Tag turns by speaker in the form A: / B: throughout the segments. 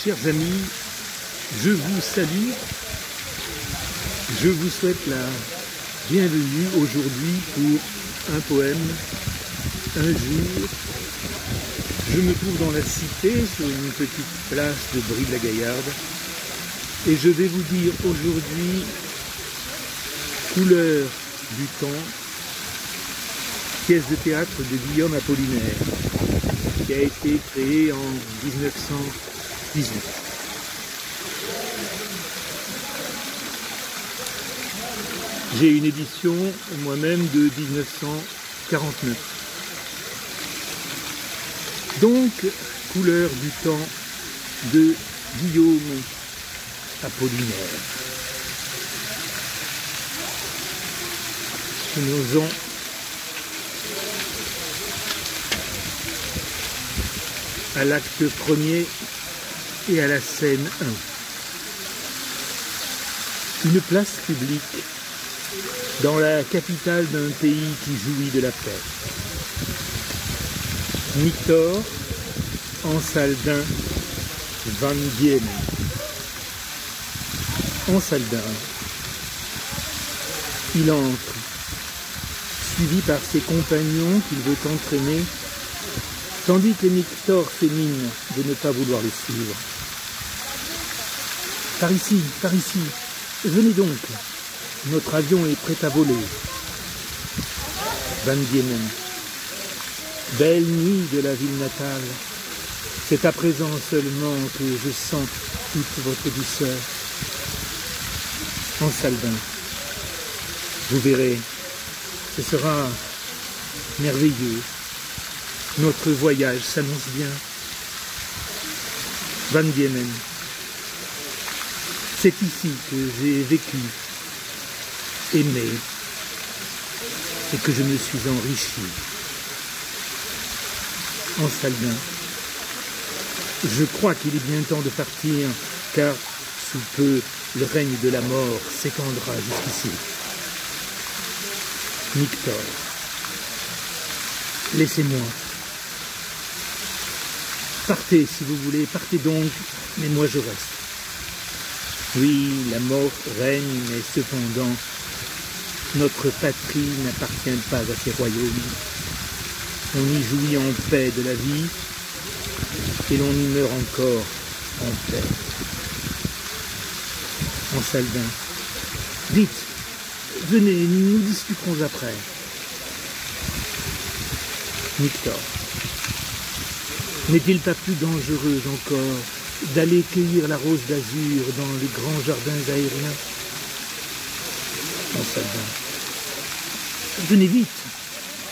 A: Chers amis, je vous salue, je vous souhaite la bienvenue aujourd'hui pour un poème, un jour. Je me trouve dans la cité, sur une petite place de Brive-la-Gaillarde, et je vais vous dire aujourd'hui Couleur du temps, pièce de théâtre de Guillaume Apollinaire, qui a été créée en 1918. J'ai une édition moi-même de 1949. Donc, Couleur du temps de Guillaume Apollinaire. Venons-en à l'acte premier et à la scène 1. Une place publique dans la capitale d'un pays qui jouit de la paix. Nictor, Ansaldin, Van Diemen. Ansaldin. Il entre, suivi par ses compagnons qu'il veut entraîner, tandis que Nictor fait mine de ne pas vouloir le suivre. Par ici, venez donc, notre avion est prêt à voler. Van Diemen. Belle nuit de la ville natale, c'est à présent seulement que je sens toute votre douceur. Ansaldin. Vous verrez, ce sera merveilleux. Notre voyage s'annonce bien. Van Diemen. C'est ici que j'ai vécu, aimé, et que je me suis enrichi. Ansaldin. Je crois qu'il est bien temps de partir, car sous peu le règne de la mort s'étendra jusqu'ici. Nictor. Laissez-moi. Partez si vous voulez, partez donc, mais moi je reste. Oui, la mort règne, mais cependant, notre patrie n'appartient pas à ces royaumes. On y jouit en paix de la vie, et l'on y meurt encore en paix. Ansaldin. Vite, venez, nous discuterons après. Nictor. N'est-il pas plus dangereux encore d'aller cueillir la rose d'azur dans les grands jardins aériens? Ansaldin. Venez vite,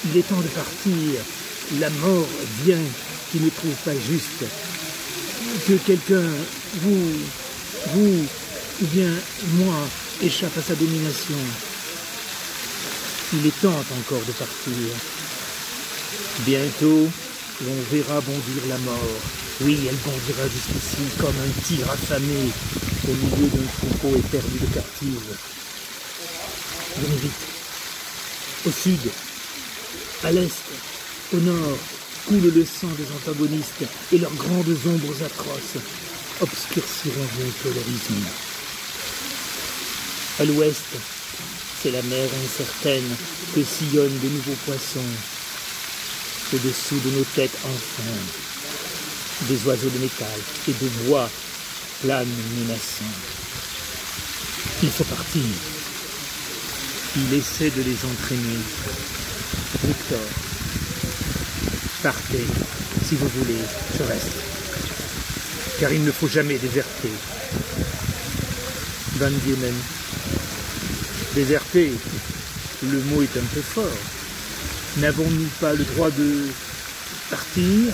A: il est temps de partir. La mort vient qui ne trouve pas juste que quelqu'un, vous ou bien moi, échappe à sa domination. Il est temps encore de partir. Bientôt, l'on verra bondir la mort. Oui, elle bondira jusqu'ici comme un tigre affamé au milieu d'un troupeau éperdu de captives. Venez vite. Au sud, à l'est, au nord, coule le sang des antagonistes et leurs grandes ombres atroces obscurciront bientôt l'horizon. À l'ouest, c'est la mer incertaine que sillonnent de nouveaux poissons. Au-dessous de nos têtes enfin, des oiseaux de métal et de bois planent menaçants. Il faut partir. Il essaie de les entraîner. Nictor. Partez, si vous voulez, je reste. Car il ne faut jamais déserter. Van Diemen. Déserter, le mot est un peu fort. N'avons-nous pas le droit de partir?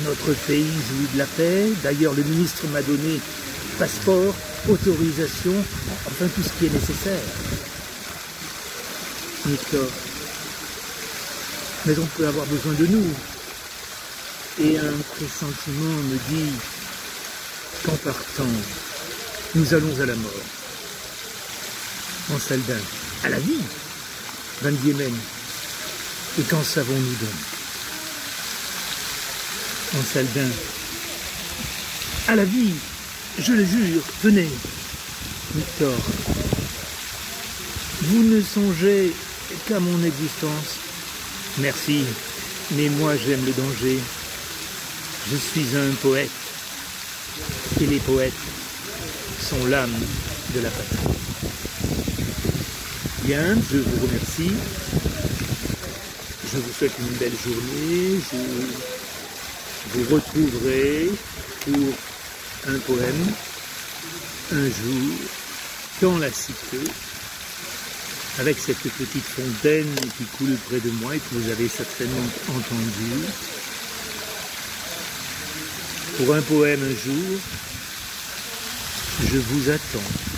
A: Notre pays jouit de la paix. D'ailleurs, le ministre m'a donné passeport, autorisation, enfin tout ce qui est nécessaire. Nictor. Mais on peut avoir besoin de nous. Et un pressentiment me dit qu'en partant, nous allons à la mort. Ansaldin. À la vie. Van Diemen. Et qu'en savons-nous donc? Ansaldin. à la vie, je le jure, venez. Victor, vous ne songez qu'à mon existence. Merci, mais moi j'aime le danger. Je suis un poète, et les poètes sont l'âme de la patrie. Bien, je vous remercie. Je vous souhaite une belle journée. Je vous retrouverai pour un poème un jour dans la cité, avec cette petite fontaine qui coule près de moi et que vous avez certainement entendue. Pour un poème un jour, je vous attends.